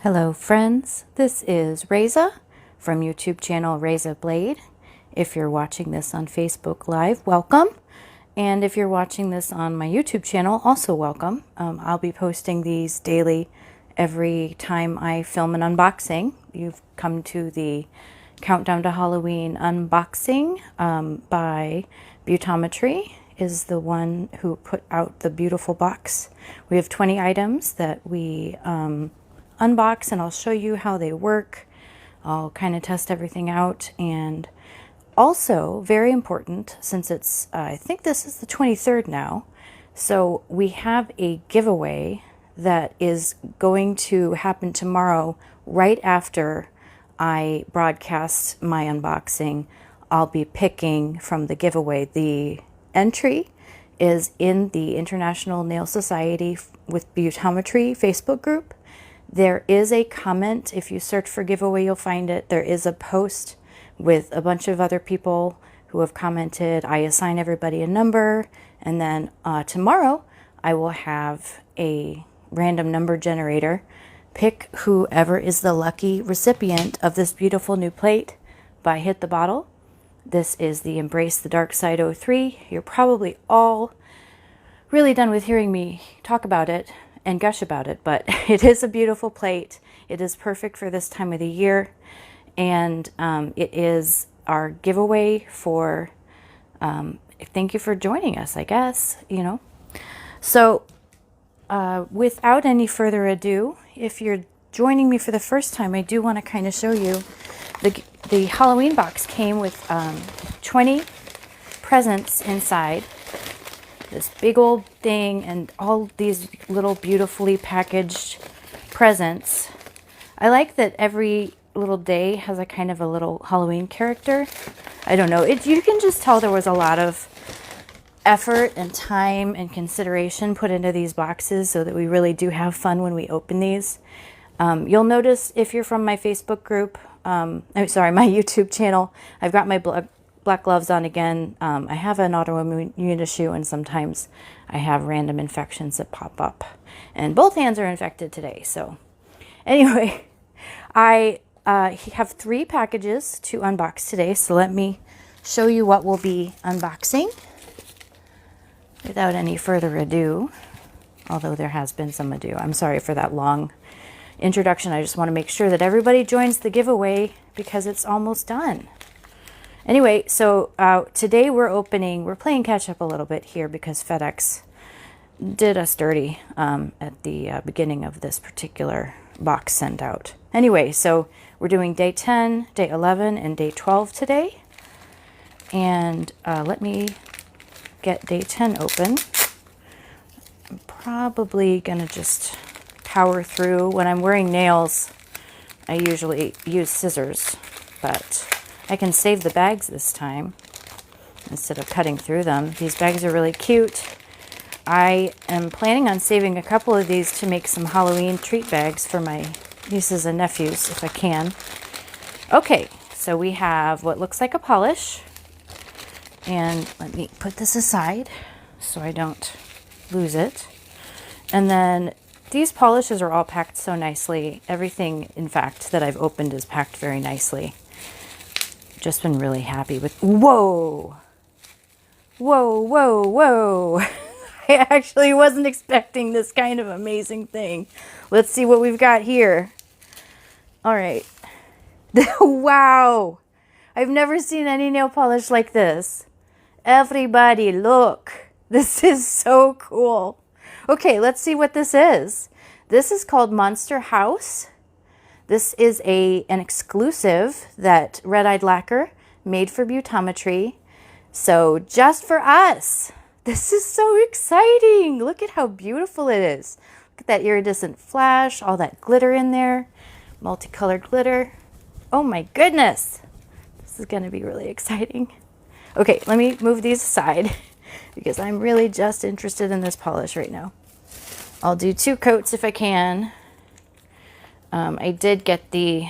Hello friends, this is Reza from YouTube channel Reza Blade. If you're watching this on Facebook Live, welcome. And if you're watching this on my YouTube channel, also welcome. I'll be posting these daily every time I film an unboxing. You've come to the Countdown to Halloween unboxing by Beautometry is the one who put out the beautiful box. We have 20 items that we unbox, and I'll show you how they work. I'll kind of test everything out, and also very important, since it's I think this is the 23rd now, so we have a giveaway that is going to happen tomorrow right after I broadcast my unboxing. I'll be picking from the giveaway. The entry is in the International Nail Society with Beautometry Facebook group. There is a comment. If you search for giveaway, you'll find it. There is a post with a bunch of other people who have commented. I assign everybody a number, and then tomorrow I will have a random number generator pick whoever is the lucky recipient of this beautiful new plate by Hit the Bottle. This is the Embrace the Dark Side 03. You're probably all really done with hearing me talk about it and gush about it, but it is a beautiful plate. It is perfect for this time of the year, and it is our giveaway for thank you for joining us, I guess, you know. So without any further ado, if you're joining me for the first time, I do want to kind of show you the Halloween box came with 20 presents inside. This big old thing and all these little beautifully packaged presents. I like that every little day has a kind of a little Halloween character. I don't know, you can just tell there was a lot of effort and time and consideration put into these boxes so that we really do have fun when we open these. You'll notice if you're from my Facebook group, I'm sorry, my YouTube channel, I've got my black gloves on again. I have an autoimmune issue, and sometimes I have random infections that pop up, and both hands are infected today. So anyway, I have 3 packages to unbox today, so let me show you what we'll be unboxing without any further ado, although there has been some ado. I'm sorry for that long introduction. I just want to make sure that everybody joins the giveaway because it's almost done. Anyway, so today we're playing catch up a little bit here because FedEx did us dirty at the beginning of this particular box send out. Anyway, so we're doing day 10, day 11, and day 12 today. And let me get day 10 open. I'm probably going to just power through. When I'm wearing nails, I usually use scissors, but I can save the bags this time instead of cutting through them. These bags are really cute. I am planning on saving a couple of these to make some Halloween treat bags for my nieces and nephews if I can. Okay, so we have what looks like a polish. And let me put this aside so I don't lose it. And then these polishes are all packed so nicely. Everything, in fact, that I've opened is packed very nicely. Just been really happy with. Whoa, whoa, whoa, whoa. I actually wasn't expecting this kind of amazing thing. Let's see what we've got here. All right. Wow, I've never seen any nail polish like this. Everybody look, this is so cool. Okay, let's see what this is. This is called Monster House. This is an exclusive that Red Eyed Lacquer made for Beautometry. So just for us. This is so exciting. Look at how beautiful it is. Look at that iridescent flash, all that glitter in there, multicolored glitter. Oh my goodness. This is going to be really exciting. Okay, let me move these aside because I'm really just interested in this polish right now. I'll do 2 coats if I can. I did get the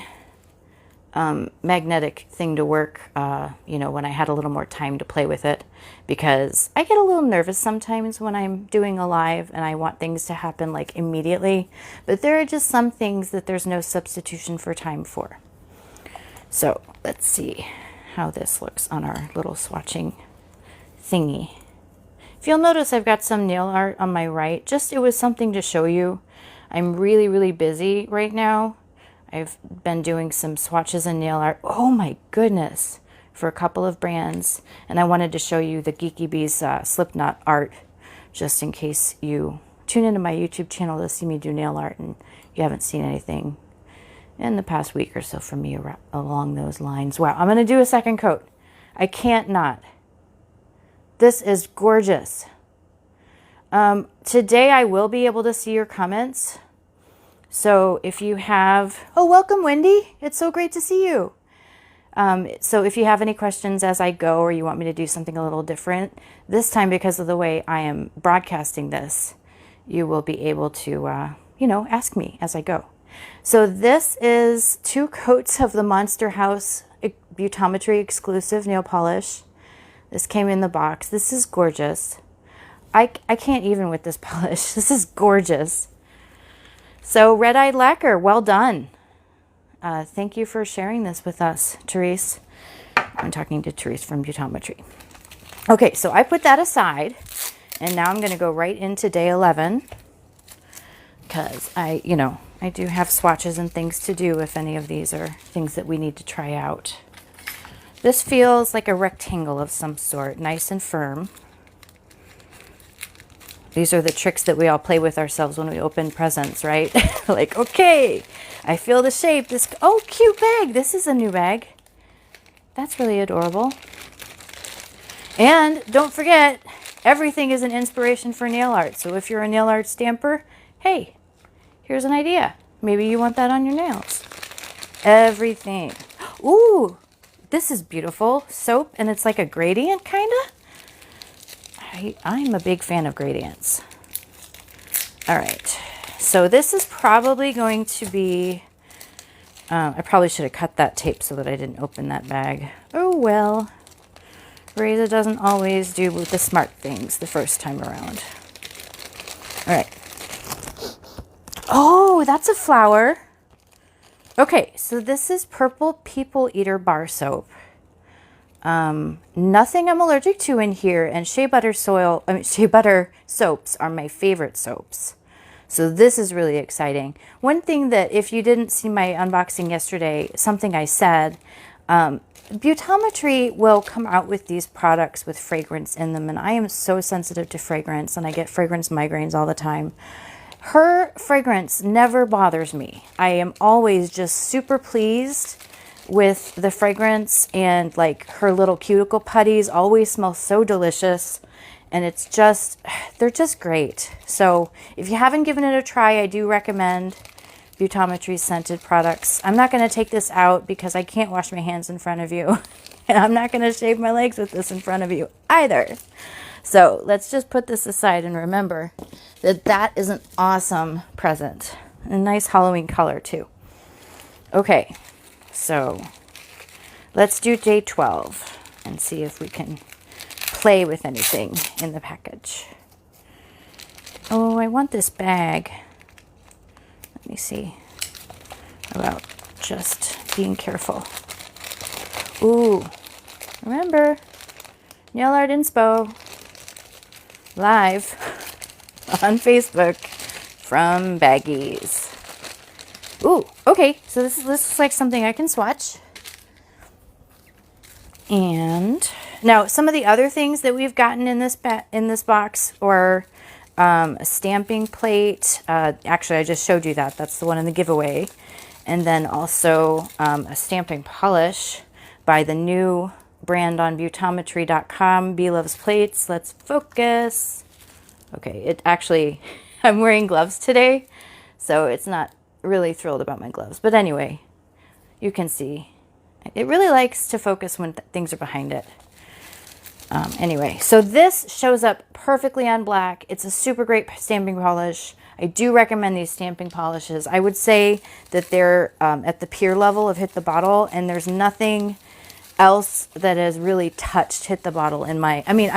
magnetic thing to work, you know, when I had a little more time to play with it, because I get a little nervous sometimes when I'm doing a live and I want things to happen like immediately, but there are just some things that there's no substitution for time for. So let's see how this looks on our little swatching thingy. If you'll notice, I've got some nail art on my right. Just, it was something to show you. I'm really, really busy right now. I've been doing some swatches and nail art. Oh my goodness, for a couple of brands. And I wanted to show you the Geeky Bees Slipknot art, just in case you tune into my YouTube channel to see me do nail art and you haven't seen anything in the past week or so from me along those lines. Wow, I'm gonna do a second coat. I can't not. This is gorgeous. Today I will be able to see your comments. So if you have, oh, welcome Wendy. It's so great to see you. So if you have any questions as I go, or you want me to do something a little different, this time because of the way I am broadcasting this, you will be able to, you know, ask me as I go. So this is 2 coats of the Monster House Beautometry exclusive nail polish. This came in the box. This is gorgeous. I can't even with this polish. This is gorgeous. So Red Eyed Lacquer, well done. Thank you for sharing this with us, Therese. I'm talking to Therese from Beautometry. Okay, so I put that aside, and now I'm going to go right into day 11, because I do have swatches and things to do if any of these are things that we need to try out. This feels like a rectangle of some sort, nice and firm. These are the tricks that we all play with ourselves when we open presents, right? Like, okay, I feel the shape. This, oh, cute bag. This is a new bag. That's really adorable. And don't forget, everything is an inspiration for nail art. So if you're a nail art stamper, hey, here's an idea. Maybe you want that on your nails. Everything. Ooh, this is beautiful. Soap, and it's like a gradient, kind of. I'm a big fan of gradients. All right, so this is probably going to be, I probably should have cut that tape so that I didn't open that bag. Oh well, Reza doesn't always do the smart things the first time around. All right. Oh, that's a flower. Okay, so this is Purple People Eater Bar Soap. Nothing I'm allergic to in here, and shea butter soaps are my favorite soaps. So this is really exciting. One thing that, if you didn't see my unboxing yesterday, something I said, Beautometry will come out with these products with fragrance in them, and I am so sensitive to fragrance, and I get fragrance migraines all the time. Her fragrance never bothers me. I am always just super pleased with the fragrance, and like her little cuticle putties always smell so delicious, and it's just, they're just great. So if you haven't given it a try, I do recommend Beautometry scented products. I'm not going to take this out because I can't wash my hands in front of you, and I'm not going to shave my legs with this in front of you either. So let's just put this aside and remember that that is an awesome present. A nice Halloween color too. Okay. So let's do day 12 and see if we can play with anything in the package. Oh, I want this bag. Let me see about just being careful. Ooh, remember, Nail Art Inspo live on Facebook from Baggies. Ooh, okay, so this is like something I can swatch. And now some of the other things that we've gotten in this box are a stamping plate. Actually, I just showed you that. That's the one in the giveaway. And then also a stamping polish by the new brand on Beautometry.com, Bee Loves Plates. Let's focus. Okay, it actually, I'm wearing gloves today, so it's not really thrilled about my gloves, but anyway, you can see it really likes to focus when things are behind it. Anyway, so this shows up perfectly on black. It's a super great stamping polish. I do recommend these stamping polishes. I would say that they're at the peer level of Hit the Bottle, and there's nothing else that has really touched Hit the Bottle in my, I mean,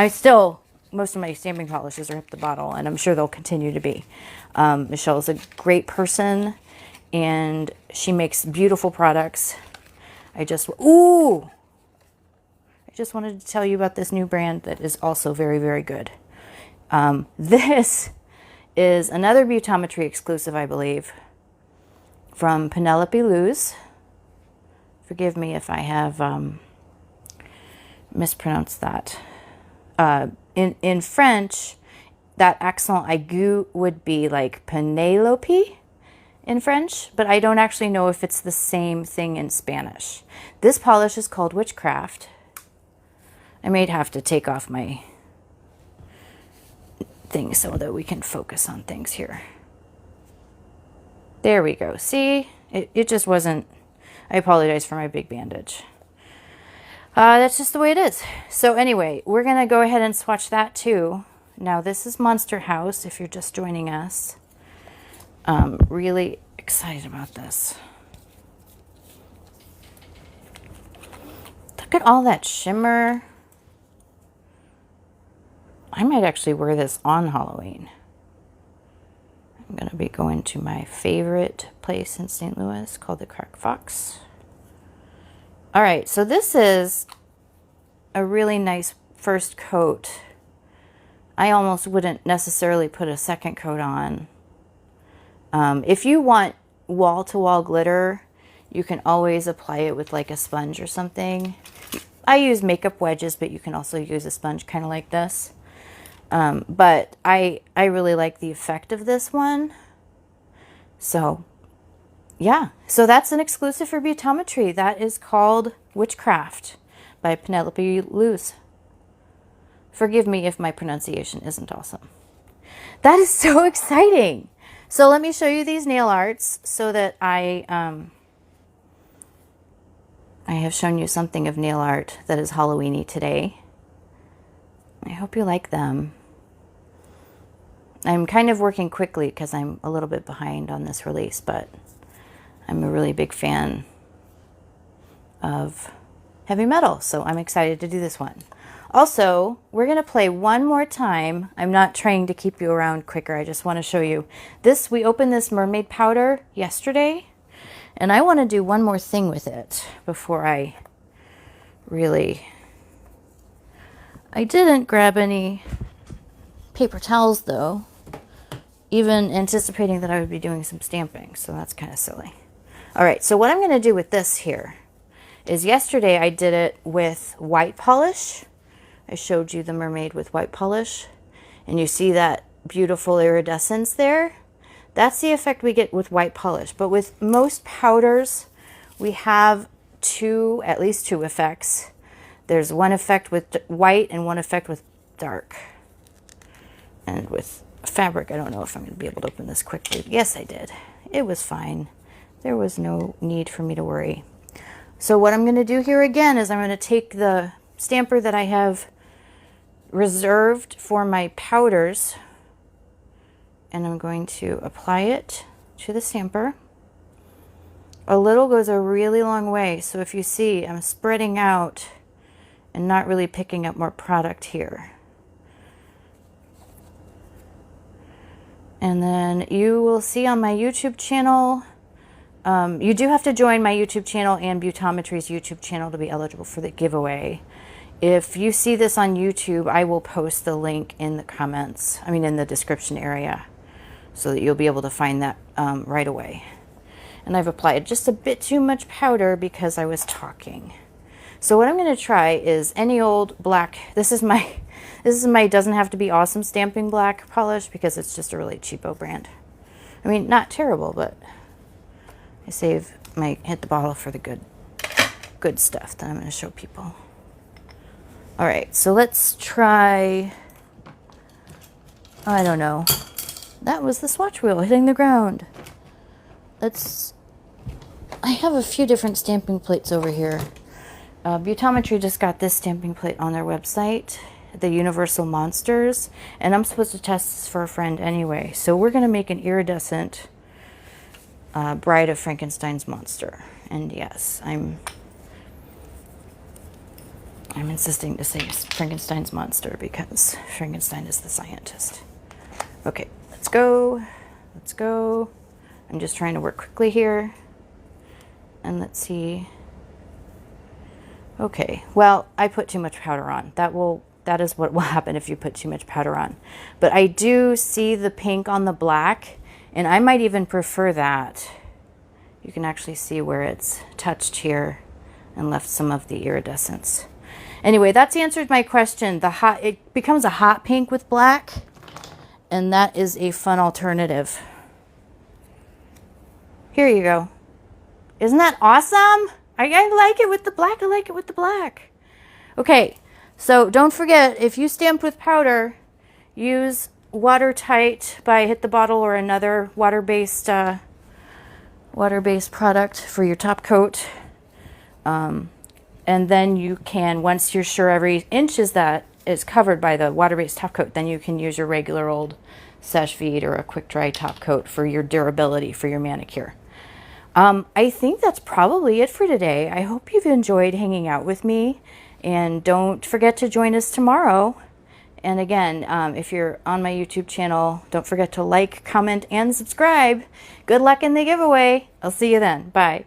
most of my stamping polishes are Hit the Bottle, and I'm sure they'll continue to be. Michelle's a great person, and she makes beautiful products. I just wanted to tell you about this new brand that is also very, very good. This is another Beautometry exclusive, I believe, from Penelope Luz. Forgive me if I have mispronounced that. In French, that accent aigu would be like Penelope in French, but I don't actually know if it's the same thing in Spanish. This polish is called Witchcraft. I may have to take off my thing so that we can focus on things here. There we go. See, it just wasn't, I apologize for my big bandage. That's just the way it is. So anyway, we're going to go ahead and swatch that too. Now this is Monster House, if you're just joining us. Really excited about this. Look at all that shimmer. I might actually wear this on Halloween. I'm going to be going to my favorite place in St. Louis called the Crack Fox. All right, so this is a really nice first coat. I almost wouldn't necessarily put a second coat on. If you want wall-to-wall glitter, you can always apply it with like a sponge or something. I use makeup wedges, but you can also use a sponge kind of like this. But I really like the effect of this one. So yeah, so that's an exclusive for Beautometry. That is called Witchcraft by Penelope Luz. Forgive me if my pronunciation isn't awesome. That is so exciting. So let me show you these nail arts so that I have shown you something of nail art that is Halloween-y today. I hope you like them. I'm kind of working quickly because I'm a little bit behind on this release, but I'm a really big fan of heavy metal, so I'm excited to do this one. Also, we're going to play one more time. I'm not trying to keep you around quicker. I just want to show you this. We opened this mermaid powder yesterday, and I want to do one more thing with it before I really... I didn't grab any paper towels, though, even anticipating that I would be doing some stamping, so that's kind of silly. All right, so what I'm going to do with this here is yesterday I did it with white polish. I showed you the mermaid with white polish, and you see that beautiful iridescence there. That's the effect we get with white polish, but with most powders, we have at least two effects. There's one effect with white and one effect with dark. And with fabric, I don't know if I'm going to be able to open this quickly. Yes, I did. It was fine. There was no need for me to worry. So what I'm going to do here again is I'm going to take the stamper that I have reserved for my powders, and I'm going to apply it to the stamper. A little goes a really long way, so if you see, I'm spreading out and not really picking up more product here. And then you will see on my YouTube channel, you do have to join my YouTube channel and Beautometry's YouTube channel to be eligible for the giveaway. If you see this on YouTube, I will post the link in the comments, in the description area, so that you'll be able to find that right away. And I've applied just a bit too much powder because I was talking. So what I'm going to try is any old black, this is my doesn't have to be awesome stamping black polish because it's just a really cheapo brand. Not terrible, but I save my Hit the Bottle for the good stuff that I'm going to show people. All right, so let's try, I don't know. That was the swatch wheel hitting the ground. I have a few different stamping plates over here. Beautometry just got this stamping plate on their website, the Universal Monsters, and I'm supposed to test this for a friend anyway. So we're going to make an iridescent Bride of Frankenstein's monster. And yes, I'm insisting to say Frankenstein's monster because Frankenstein is the scientist. Okay, let's go. Let's go. I'm just trying to work quickly here. And let's see. Okay, well, I put too much powder on. That is what will happen if you put too much powder on. But I do see the pink on the black, and I might even prefer that. You can actually see where it's touched here and left some of the iridescence. Anyway, that's answered my question. It becomes a hot pink with black, and that is a fun alternative. Here you go. Isn't that awesome? I like it with the black. I like it with the black. Okay, so don't forget, if you stamp with powder, use watertight by Hit the Bottle or another water-based product for your top coat. And then you can, once you're sure every inch is covered by the water-based top coat, then you can use your regular old Sèche Vide or a quick dry top coat for your durability for your manicure. I think that's probably it for today. I hope you've enjoyed hanging out with me, and don't forget to join us tomorrow. And again, if you're on my YouTube channel, don't forget to like, comment, and subscribe. Good luck in the giveaway. I'll see you then. Bye.